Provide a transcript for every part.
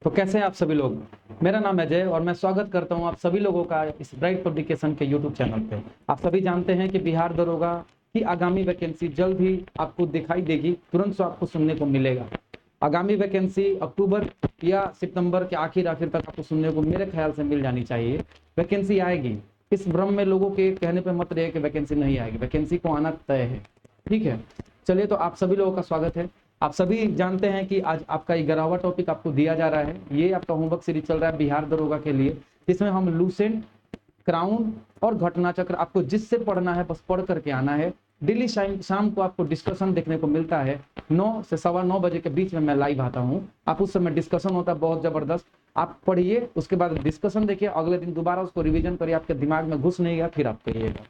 तो कैसे हैं आप सभी लोग। मेरा नाम है अजय और मैं स्वागत करता हूं आप सभी लोगों का इस ब्राइट पब्लिकेशन के यूट्यूब चैनल पे। आप सभी जानते हैं कि बिहार दरोगा की आगामी वैकेंसी जल्द ही आपको दिखाई देगी, तुरंत से आपको सुनने को मिलेगा। आगामी वैकेंसी अक्टूबर या सितंबर के आखिर तक आपको सुनने को मेरे ख्याल से मिल जानी चाहिए। वैकेंसी आएगी, इस भ्रम में लोगों के कहने पर मत रहिए कि वैकेंसी नहीं आएगी, वैकेंसी को आना तय है। ठीक है, चलिए तो आप सभी लोगों का स्वागत है। आप सभी जानते हैं कि आज आपका 11वां टॉपिक आपको दिया जा रहा है। ये आपका होमवर्क सीरीज चल रहा है बिहार दरोगा के लिए, जिसमें हम लूसेंट, क्राउन और घटना चक्र आपको जिससे पढ़ना है बस पढ़ करके आना है। डेली शाम को आपको डिस्कशन देखने को मिलता है। 9 से 9:15 बजे के बीच में मैं लाइव आता हूँ। आप उस समय डिस्कशन होता है बहुत जबरदस्त। आप पढ़िए, उसके बाद डिस्कशन देखिए, अगले दिन दोबारा उसको रिवीजन करिए, आपके दिमाग में घुस नहीं गया फिर आप करिएगा।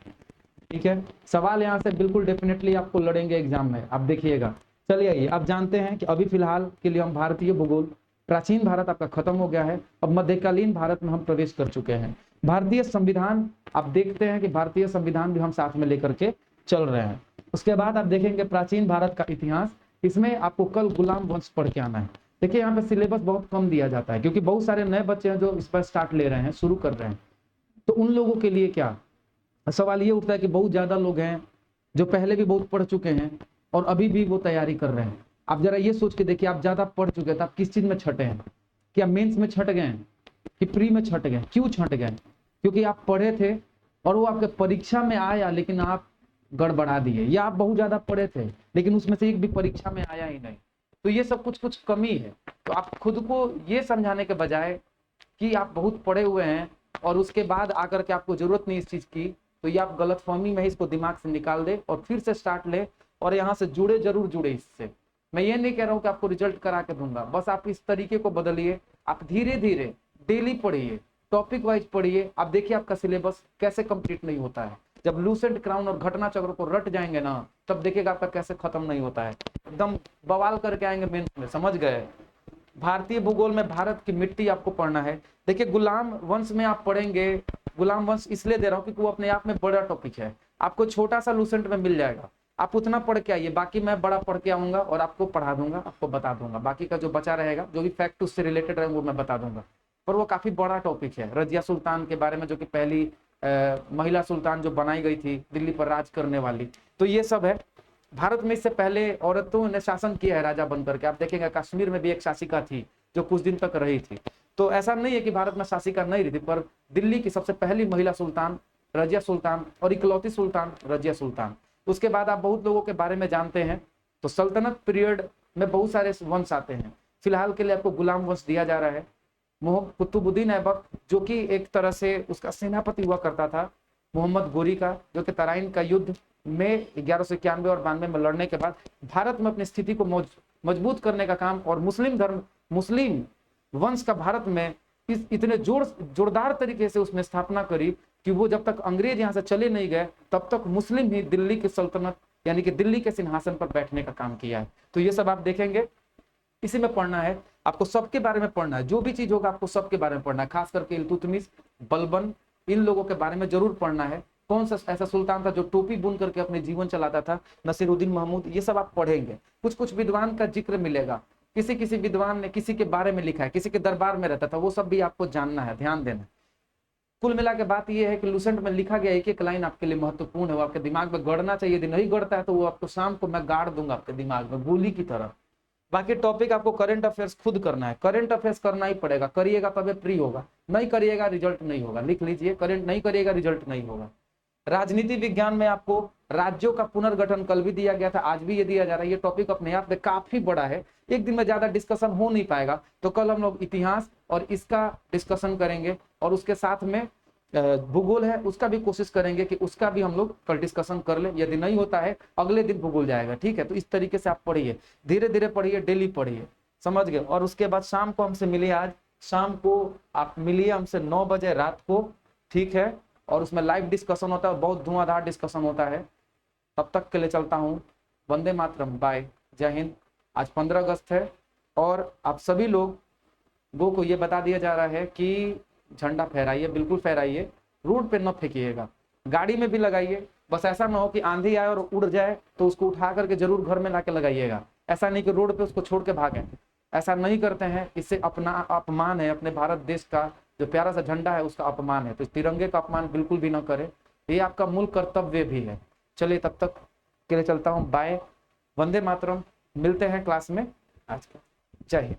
ठीक है, सवाल यहाँ से बिल्कुल डेफिनेटली आपको लड़ेंगे एग्जाम में, आप देखिएगा। चलिए आइए, आप जानते हैं कि अभी फिलहाल के लिए हम भारतीय भूगोल, प्राचीन भारत आपका खत्म हो गया है, अब मध्यकालीन भारत में हम प्रवेश कर चुके हैं। भारतीय संविधान आप देखते हैं कि भारतीय संविधान भी हम साथ में लेकर के चल रहे हैं। उसके बाद आप देखेंगे प्राचीन भारत का इतिहास, इसमें आपको कल गुलाम वंश पढ़ के आना है। देखिए यहाँ पे सिलेबस बहुत कम दिया जाता है क्योंकि बहुत सारे नए बच्चे हैं जो इस पर स्टार्ट ले रहे हैं, शुरू कर रहे हैं। तो उन लोगों के लिए क्या सवाल ये उठता है कि बहुत ज्यादा लोग हैं जो पहले भी बहुत पढ़ चुके हैं और अभी भी वो तैयारी कर रहे हैं। आप जरा ये सोच के देखिए, आप ज्यादा पढ़ चुके हैं तो आप किस चीज में छटे हैं? क्या मेंस में छट गए हैं कि प्री में छट गए? क्यों छट गए? क्योंकि आप पढ़े थे और वो आपके परीक्षा में आया लेकिन आप गड़बड़ा दिए, या आप बहुत ज्यादा पढ़े थे लेकिन उसमें से एक भी परीक्षा में आया ही नहीं। तो ये सब कुछ कुछ कमी है। तो आप खुद को ये समझाने के बजाय कि आप बहुत पढ़े हुए हैं और उसके बाद आकर के आपको जरूरत नहीं इस चीज की, तो ये आप गलतफहमी में इसको दिमाग से निकाल दे और फिर से स्टार्ट ले और यहाँ से जुड़े, जरूर जुड़े इससे। मैं ये नहीं कह रहा हूँ कि आपको रिजल्ट करा के दूंगा, बस आप इस तरीके को बदलिए। आप धीरे धीरे डेली पढ़िए, टॉपिक वाइज पढ़िए। आप देखिए आपका सिलेबस कैसे कंप्लीट नहीं होता है। जब लूसेंट, क्राउन और घटना चक्र को रट जाएंगे ना, तब देखिएगा आपका कैसे खत्म नहीं होता है। एकदम बवाल करके आएंगे मेंस में, समझ गए। भारतीय भूगोल में भारत की मिट्टी आपको पढ़ना है। देखिए गुलाम वंश में आप पढ़ेंगे, गुलाम वंश इसलिए दे रहा हूँ क्योंकि वो अपने आप में बड़ा टॉपिक है। आपको छोटा सा लूसेंट में मिल जाएगा, आप उतना पढ़ के आइए, बाकी मैं बड़ा पढ़ के आऊंगा और आपको पढ़ा दूंगा, आपको बता दूंगा। बाकी का जो बचा रहेगा, जो भी फैक्ट उससे रिलेटेड रहेगा वो मैं बता दूंगा। पर वो काफी बड़ा टॉपिक है, रजिया सुल्तान के बारे में, जो कि पहली महिला सुल्तान जो बनाई गई थी दिल्ली पर राज करने वाली। तो ये सब है। भारत में इससे पहले औरतों ने शासन किया है राजा बनकर के। आप देखेंगे कश्मीर में भी एक शासिका थी जो कुछ दिन तक रही थी। तो ऐसा नहीं है कि भारत में शासिका नहीं रही थी, पर दिल्ली की सबसे पहली महिला सुल्तान रजिया सुल्तान और इकलौती सुल्तान रजिया सुल्तान। उसके बाद आप बहुत लोगों के बारे में जानते हैं। तो सल्तनत पीरियड में बहुत सारे वंश आते हैं। फिलहाल के लिए आपको गुलाम वंश दिया जा रहा है। कुतुबुद्दीन ऐबक, जो कि एक तरह से उसका सेनापति हुआ करता था, मोहम्मद गोरी का, जो कि तराइन का युद्ध में 1191 और 92 में लड़ने के बाद भारत में अपनी स्थिति को मजबूत करने का काम, और मुस्लिम धर्म, मुस्लिम वंश का भारत में इतने जोरदार तरीके से उसने स्थापना करी कि वो जब तक अंग्रेज यहाँ से चले नहीं गए तब तक मुस्लिम ही दिल्ली की सल्तनत यानी कि दिल्ली के सिंहासन पर बैठने का काम किया है। तो ये सब आप देखेंगे, इसी में पढ़ना है आपको, सबके बारे में पढ़ना है। जो भी चीज होगा आपको सबके बारे में पढ़ना है, खास करके इल्तुतमिश, बलबन, इन लोगों के बारे में जरूर पढ़ना है। कौन सा ऐसा सुल्तान था जो टोपी बुन करके अपने जीवन चलाता था, नसीरुद्दीन महमूद, ये सब आप पढ़ेंगे। कुछ कुछ विद्वान का जिक्र मिलेगा, किसी किसी विद्वान ने किसी के बारे में लिखा है, किसी के दरबार में रहता था, वो सब भी आपको जानना है, ध्यान देना। कुल मिला के बात यह है कि लूसेंट में लिखा गया एक एक लाइन आपके लिए महत्वपूर्ण है, वो आपके दिमाग में गड़ना चाहिए। यदि नहीं गड़ता है तो वो आपको शाम को मैं गाड़ दूंगा आपके दिमाग में गोली की तरह। बाकी टॉपिक आपको करंट अफेयर्स खुद करना है, करंट अफेयर्स करना ही पड़ेगा, करिएगा तबे फ्री होगा, नहीं करिएगा रिजल्ट नहीं होगा। लिख लीजिए, करंट नहीं करिएगा रिजल्ट नहीं होगा। राजनीति विज्ञान में आपको राज्यों का पुनर्गठन कल भी दिया गया था, आज भी ये दिया जा रहा है। ये टॉपिक अपने आप में काफी बड़ा है, एक दिन में ज्यादा डिस्कशन हो नहीं पाएगा। तो कल हम लोग इतिहास और इसका डिस्कशन करेंगे, और उसके साथ में भूगोल है उसका भी कोशिश करेंगे कि उसका भी हम लोग कल डिस्कशन कर ले। यदि नहीं होता है अगले दिन भूगोल जाएगा, ठीक है। तो इस तरीके से आप पढ़िए, धीरे धीरे पढ़िए, डेली पढ़िए, समझ गए। और उसके बाद शाम को हमसे मिलिए, आज शाम को आप मिलिए हमसे 9 बजे रात को, ठीक है। और उसमें लाइव डिस्कशन होता है, बहुत धुआंधार डिस्कशन होता है। तब तक के लिए चलता हूँ, वंदे मातरम, बाय, जय हिंद। आज 15 अगस्त है और आप सभी लोगों को ये बता दिया जा रहा है कि झंडा फहराइए, बिल्कुल फहराइए, रोड पे न फेंकिएगा, गाड़ी में भी लगाइए। बस ऐसा ना हो कि आंधी आए और उड़ जाए तो उसको उठा करके जरूर घर में लाके लगाइएगा। ऐसा नहीं कि रोड पे उसको छोड़ के भागें। ऐसा नहीं करते हैं, इससे अपना अपमान है, अपने भारत देश का जो प्यारा सा झंडा है उसका अपमान है। तो इस तिरंगे का अपमान बिल्कुल भी ना करें, ये आपका मूल कर्तव्य भी है। चलिए तब तक के लिए चलता हूँ, बाय, वंदे मातरम। मिलते हैं क्लास में आज का। जय हिंद।